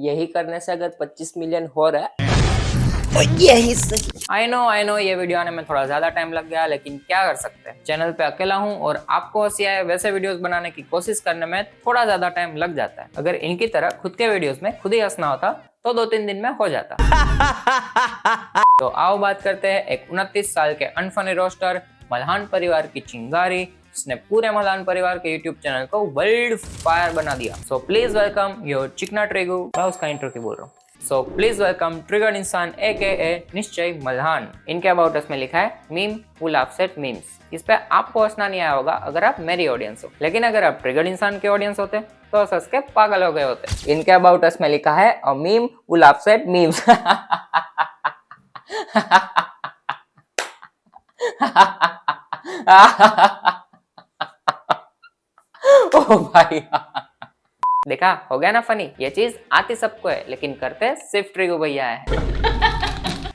यही करने से अगर 25 मिलियन हो रहा है तो यही सही। आई नो ये वीडियो आने में थोड़ा ज्यादा टाइम लग गया, लेकिन क्या कर सकते हैं, चैनल पे अकेला हूँ और आपको हंसी आए वैसे वीडियोस बनाने की कोशिश करने में थोड़ा ज्यादा टाइम लग जाता है। अगर इनकी तरह खुद के वीडियोस में खुद ही हंसना होता तो 2-3 दिन में हो जाता। तो आओ बात करते हैं एक 29 साल के अनफनी रोस्टर मल्हान परिवार की चिंगारी, जिसने पूरे मल्हान परिवार के यूट्यूब चैनल को वर्ल्ड फायर बना दिया। सो प्लीज वेलकम योर चिकना ट्रिगू। मैं उसका इंट्रो की बोल रहा हूँ। सो प्लीज वेलकम ट्रिगर्ड इंसान AKA निश्चय मल्हान। इनके अबाउट अस में लिखा है meme who laughs at memes. इस पे आपको हंसना नहीं आया होगा अगर आप मेरी ऑडियंस हो, लेकिन अगर आप ट्रिगर्ड इंसान के ऑडियंस होते तो हंस के पागल हो गए होते। इनके अबाउट अस में लिखा है a meme who laughs at memes. ओ भाई देखा, हो गया ना फनी। ये चीज आती सबको है, लेकिन करते सिर्फ ट्रिगो भैया है।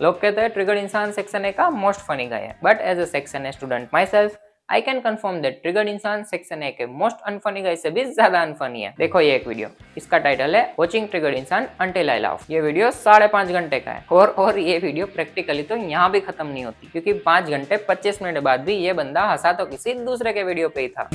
लोग कहते हैं ट्रिगर्ड इंसान सेक्शन ए का मोस्ट फनी गाय है, but as a section A student myself I can confirm that triggered इंसान सेक्शन ए के मोस्ट अनफनी गाय से भी ज्यादा अनफनी है। देखो ये एक वीडियो, इसका टाइटल है वॉचिंग ट्रिगर्ड इंसान अंटिल आई लाफ। ये वीडियो 5.5 घंटे का है और ये वीडियो प्रैक्टिकली तो यहाँ भी खत्म नहीं होती, क्योंकि 5 घंटे 25 मिनट बाद भी ये बंदा हंसा तो किसी दूसरे के वीडियो पे ही था।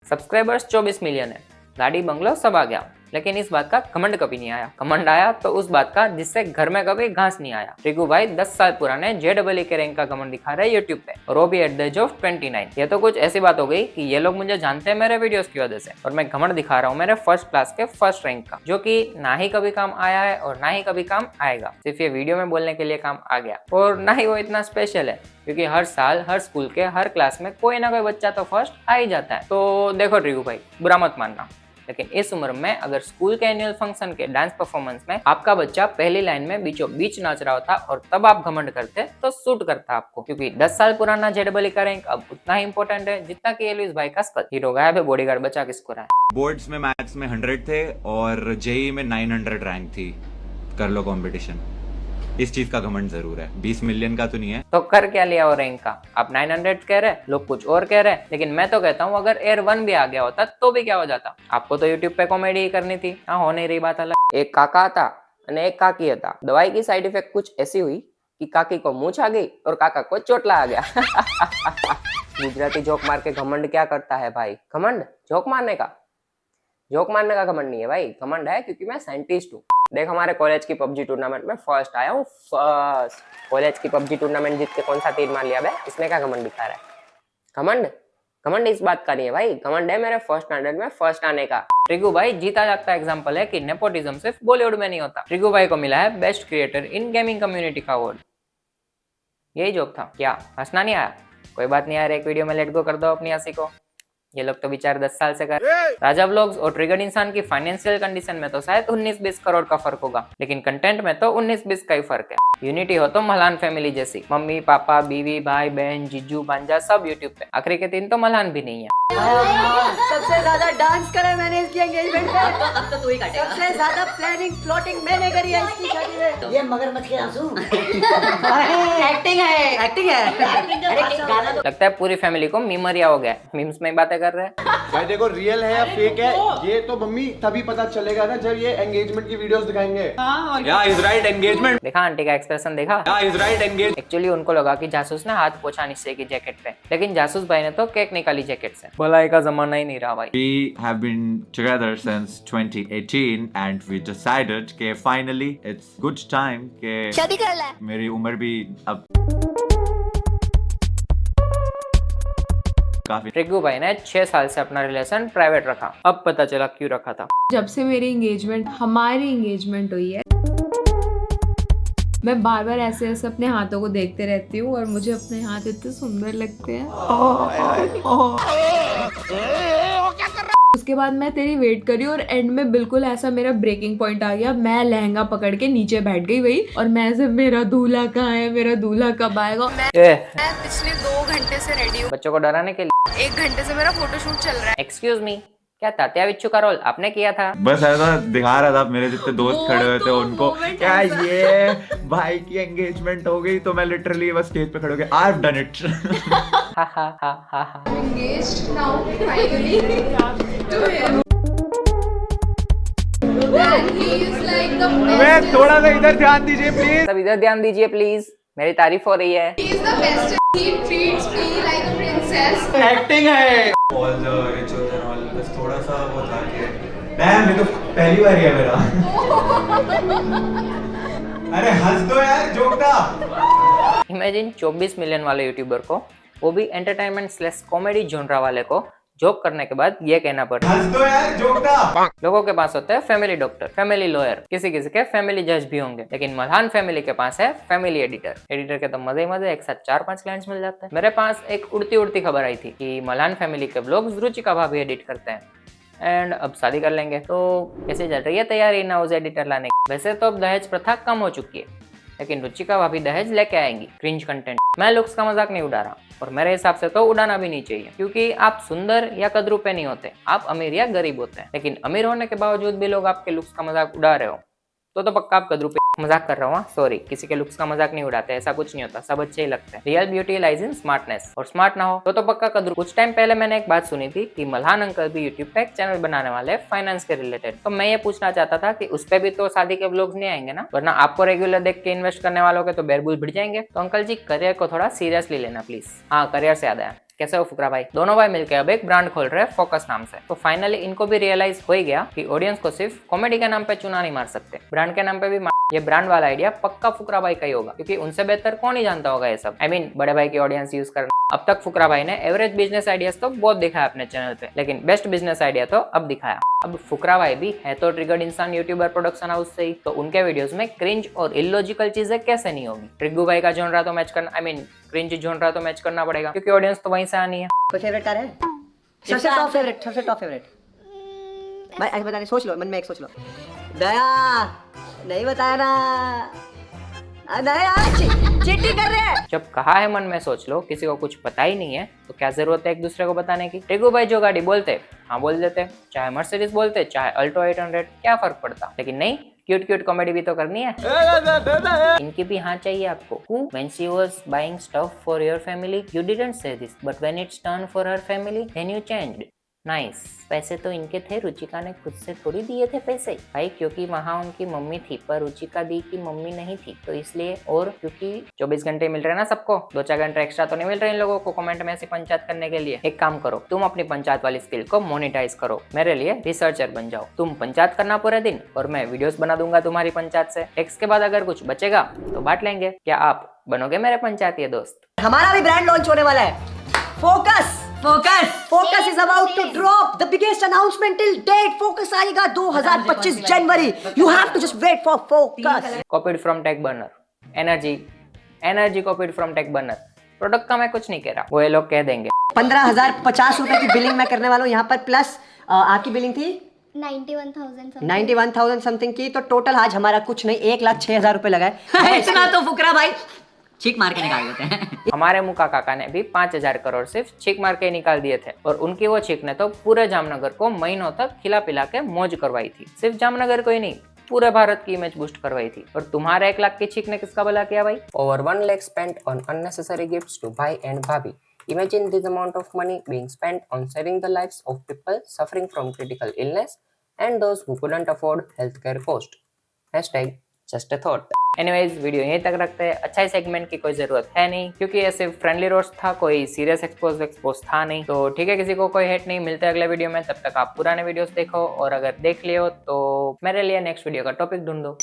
सब्सक्राइबर्स 24 मिलियन है, गाड़ी बंगलो सब आ गया, लेकिन इस बात का कमेंट कभी नहीं आया। कमेंट आया तो उस बात का जिससे घर में कभी घास नहीं आया। ट्रिगू भाई 10 साल पुराने JEE के रैंक का कमेंट दिखा रहे हैं यूट्यूब पे, और वो भी एट द एज ऑफ 29। ये तो कुछ ऐसी बात हो गई कि ये लोग मुझे जानते हैं मेरे वीडियोस की वजह से, और मैं कमेंट दिखा रहा हूँ मेरे फर्स्ट क्लास के फर्स्ट रैंक का, जो कि ना ही कभी काम आया है और ना ही कभी काम आएगा। सिर्फ ये वीडियो में बोलने के लिए काम आ गया, और ना ही वो इतना स्पेशल है, क्योंकि हर साल हर स्कूल के हर क्लास में कोई ना कोई बच्चा तो फर्स्ट आ ही जाता है। तो देखो ट्रिगू भाई, बुरा मत मानना, लेकिन इस उम्र में अगर स्कूल के एनुअल फंक्शन के डांस परफॉर्मेंस में आपका बच्चा पहली लाइन में बीचों बीच नाच रहा होता और तब आप घमंड करते तो सूट करता आपको, क्योंकि 10 साल पुराना JEE का रैंक अब उतना ही इंपॉर्टेंट है जितना कि एलविस भाई का स्कल। हीरो गायब है, बॉडीगार्ड बचा किसको रहा है। बोर्ड्स में मैथ्स में 100 थे और जेई में 900 रैंक थी। कर लो कंपटीशन। इस चीज का घमंड जरूर है, 20 मिलियन का तो नहीं है। तो कर क्या लिया वो रैंक का? आप 900 कह रहे, लोग कुछ और कह रहे, लेकिन मैं तो कहता हूँ अगर Air 1 भी आ गया होता तो भी क्या हो जाता। आपको तो यूट्यूब पे कॉमेडी ही करनी थी। हाँ, हो नहीं रही बात अलग। एक काका था और एक काकी था। दवाई की साइड इफेक्ट कुछ ऐसी हुई कि काकी को मूंछ आ गई और काका को चोटला आ गया। गुजराती जोक मार के घमंड क्या करता है भाई? घमंड जोक मारने का घमंड नहीं है भाई, घमंड है क्योंकि मैं साइंटिस्ट हूँ। देख, हमारे कॉलेज की पबजी टूर्नामेंट में फर्स्ट आया हूँ, फर्स्ट। कॉलेज की पबजी टूर्नामेंट जीत के कौन सा तीर मार लिया भाई? इसमें क्या घमंड दिखा रहा है? घमंड इस बात का नहीं है भाई, घमंड है मेरे फर्स्ट स्टैंडर्ड में फर्स्ट आने का। ट्रिगू भाई जीता जागता एग्जांपल है कि नेपोटिज्म सिर्फ बॉलीवुड में नहीं होता। ट्रिगू भाई को मिला है best creator in gaming community का अवार्ड। यही जोक था क्या? हंसना नहीं आया? कोई बात नहीं यार, एक वीडियो में लेट गो कर दो अपनी हंसी को। ये लोग तो बेचारे 10 साल से कर। राजा व्लॉग्स और ट्रिगर्ड इंसान की फाइनेंशियल कंडीशन में तो शायद 19-20 करोड़ का फर्क होगा, लेकिन कंटेंट में तो 19-20 का ही फर्क है। यूनिटी हो तो मल्हान फैमिली जैसी, मम्मी पापा बीवी भाई बहन जीजू भांजा सब यूट्यूब पे। आखिरी के 3 तो मल्हान भी नहीं है। सबसे ज्यादा डांस करा मैंने इसकी एंगेजमेंट में। अब तो तू ही काटेगा। सबसे ज्यादा प्लानिंग प्लॉटिंग मैंने करी है इसकी शादी में। ये मगरमच्छ के आंसू। एक्टिंग है। अरे गाना तो लगता है पूरी फैमिली को मीमरिया हो गया, मीम्स में बातें कर रहे हैं। भाई देखो, रियल है या फेक है ये तो मम्मी तभी पता चलेगा ना जब ये एंगेजमेंट की वीडियोस दिखाएंगे। या इज राइट एंगेजमेंट। देखा आंटी का एक्सप्रेशन देखा? या इज राइट एंगेज। एक्चुअली उनको लगा कि जासूस ने हाथ पोछा निश्चय की जैकेट पे, लेकिन जासूस भाई ने तो केक निकाली जैकेट से। भलाई का जमाना ही नहीं रहा भाई। We have been together since 2018 and we decided कि finally it's good time कि शादी कर ले। मेरी उम्र भी अब काफी। ट्रिगू भाई ने 6 साल से अपना रिलेशन प्राइवेट रखा, अब पता चला क्यों रखा था। जब से हमारी एंगेजमेंट हुई है, मैं बार बार ऐसे अपने हाथों को देखते रहती हूँ और मुझे अपने हाथ इतने सुंदर लगते हैं। उसके बाद मैं तेरी वेट करी और एंड में बिल्कुल ऐसा मेरा ब्रेकिंग पॉइंट आ गया। मैं लहंगा पकड़ के नीचे बैठ गई वही, और मैं ऐसे मेरा दूल्हा कहाँ है, मेरा दूल्हा कब आएगा। मैं पिछले 2 घंटे से रेडी हूँ। बच्चों को डराने के लिए 1 घंटे से मेरा फोटोशूट चल रहा है। एक्सक्यूज मी, क्या तात्या बिच्छू का रोल आपने किया था? बस ऐसा दिखा रहा था, मेरे जितने दोस्त खड़े हुए थे उनको क्या ये भाई की एंगेजमेंट हो गई, तो मैं लिटरली बस स्टेज पे खड़े हो गया, आई हैव डन इट। हा हा हा हा हा। engaged now finally to him. अबे थोड़ा सा इधर ध्यान दीजिए प्लीज। सब इधर ध्यान दीजिए प्लीज, मेरी तारीफ हो रही है। एक्टिंग है। All the rituals and all, बस थोड़ा सा वो था कि डैम, ये तो पहली बार ही है मेरा। अरे हंस दो यार, जोक था। इमेजिन 24 मिलियन वाले यूट्यूबर को, वो भी एंटरटेनमेंट स्लैश कॉमेडी जॉनरा वाले को जॉब करने के बाद ये कहना पड़ता है। हंस दो यार, जोक था। लोगों के पास होते हैं फैमिली डॉक्टर, फैमिली लॉयर, किसी किसी के फैमिली जज भी होंगे, लेकिन मल्हान फैमिली के पास है फैमिली एडिटर। एडिटर के तो मजे ही मजे, एक साथ 4-5 क्लाइंट्स मिल जाते हैं। मेरे पास एक उड़ती उड़ती खबर आई थी कि मल्हान फैमिली के ब्लॉग्स रुचिका भाभी एडिट करते हैं एंड अब शादी कर लेंगे। तो कैसे चल रही है तैयारी नाउज एडिटर लाने की? वैसे तो अब दहेज प्रथा कम हो चुकी है, लेकिन रुचिका भाभी दहेज लेके आएंगी। Cringe content. मैं लुक्स का मजाक नहीं उड़ा रहा, और मेरे हिसाब से तो उड़ाना भी नहीं चाहिए, क्योंकि आप सुंदर या कदरू पे नहीं होते, आप अमीर या गरीब होते हैं। लेकिन अमीर होने के बावजूद भी लोग आपके लुक्स का मजाक उड़ा रहे हो तो पक्का आप कदरू पे। मजाक कर रहा हूँ, सॉरी, किसी के लुक्स का मजाक नहीं उड़ाते, ऐसा कुछ नहीं होता, सब अच्छे ही लगते हैं। Real beauty lies in smartness, और स्मार्ट ना हो तो पक्का कदरू। कुछ टाइम पहले मैंने एक बात सुनी थी कि मल्हान अंकल भी यूट्यूब पे एक चैनल बनाने वाले हैं फाइनेंस के रिलेटेड। तो मैं ये पूछना चाहता था कि उस पे भी तो शादी के व्लॉग्स नहीं आएंगे ना, वरना आपको रेगुलर देख के इन्वेस्ट करने वालों के तो बेरबुल भिड़ जाएंगे। तो अंकल जी, करियर को थोड़ा सीरियसली लेना प्लीज। हाँ, करियर से याद आया, कैसे हो फुकरा भाई? दोनों भाई मिलकर अब एक ब्रांड खोल रहे हैं फोकस नाम से। तो फाइनली इनको भी रियलाइज हो ही गया कि ऑडियंस को सिर्फ कॉमेडी के नाम पे चुना नहीं मार सकते, ब्रांड के नाम पे भी। ये ब्रांड वाला आइडिया पक्का फुकरा भाई का ही होगा, क्योंकि उनसे बेहतर कौन ही जानता होगा ये सब। I mean, बड़े भाई की ऑडियंस यूज करना। अब तक फुकरा भाई ने एवरेज बिजनेस आइडियाज तो बहुत दिखाया अपने चैनल पे, लेकिन बेस्ट बिजनेस आइडिया तो अब दिखाया। अब फुकरा भाई भी है तो ट्रिगर्ड इंसान यूट्यूबर प्रोडक्शन हाउस से ही, तो उनके वीडियोस में क्रिंज और इलॉजिकल चीजें कैसे नहीं होगी? ट्रिगू भाई का जॉनरा तो मैच करना, क्रिंज जॉनरा तो मैच करना पड़ेगा, क्योंकि ऑडियंस तो वहीं से आनी है। कोई फेवरेट कार है? सबसे टॉप फेवरेट, सबसे टॉप फेवरेट। भाई ऐसे बताने, सोच लो मन में, एक सोच लो। दया नहीं बताया ना, दया चीटिंग कर रहे हैं। जब कहा है मन में सोच लो, किसी को कुछ पता ही नहीं है तो क्या जरूरत है एक दूसरे को बताने की? टेगू भाई जो गाड़ी बोलते हाँ बोल देते, चाहे मर्सिडीज बोलते चाहे अल्टो 800, क्या फर्क पड़ता? लेकिन नहीं, क्यूट क्यूट कॉमेडी भी तो करनी है। इनकी भी हाँ चाहिए आपको। When she was buying stuff for your family, you didn't say this, but when it's turn for her family, then you changed. Nice. पैसे तो इनके थे, रुचिका ने खुद से थोड़ी दिए थे पैसे भाई, क्योंकि वहाँ उनकी मम्मी थी, पर रुचिका दी की मम्मी नहीं थी, तो इसलिए। और क्योंकि 24 घंटे मिल रहे हैं ना सबको, 2-4 घंटे एक्स्ट्रा तो नहीं मिल रहे इन लोगों को कमेंट में ऐसी पंचायत करने के लिए। एक काम करो, तुम अपनी पंचायत वाली स्किल को मोनेटाइज करो, मेरे लिए रिसर्चर बन जाओ। तुम पंचायत करना पूरे दिन और मैं वीडियोस बना दूंगा तुम्हारी पंचायत से। टैक्स के बाद अगर कुछ बचेगा तो बांट लेंगे। क्या आप बनोगे मेरे पंचायती दोस्त? हमारा भी ब्रांड लॉन्च होने वाला है, focus. Focus is about to drop the biggest announcement till date. Focus आएगा 2025 जनवरी। You have to just wait for focus. Copied from Tech Burner. Energy copied from Tech Burner. Product का मैं कुछ नहीं कह रहा, वो ये लोग कह देंगे। 15,050 रुपए की बिलिंग मैं करने वाला हूँ यहाँ पर, प्लस आपकी बिलिंग थी 91,000 समथिंग की। तो टोटल आज हमारा कुछ नहीं, 1,06,000 रुपए लगा है। इतना तो फुकरा भाई छीक मार के निकाल देते हैं। हमारे मुका काका ने भी 5,000 करोड़ सिर्फ छीक मार के निकाल दिए थे, और उनकी वो छीक ने तो पूरे जामनगर को महीनों तक खिला पिला के मौज करवाई थी। सिर्फ जामनगर को ही नहीं, पूरे भारत की इमेज बूस्ट करवाई थी। और तुम्हारे 1 लाख की छीक ने किसका भला किया भाई? Over 1 lakh spent on unnecessary gifts to bhai and bhabhi. Imagine this amount of money being spent on saving the lives of people suffering from critical illness and those who couldn't afford healthcare cost. #just a thought. Anyways, video यहीं तक रखते हैं। अच्छा ही segment की कोई जरूरत है नहीं, क्योंकि ये सिर्फ फ्रेंडली रोस्ट था, कोई सीरियस एक्सपोज था नहीं। तो ठीक है, किसी को कोई हेट नहीं। मिलते हैं अगले वीडियो में, तब तक आप पुराने वीडियोस देखो, और अगर देख लिए हो तो मेरे लिए नेक्स्ट वीडियो का टॉपिक ढूंढो।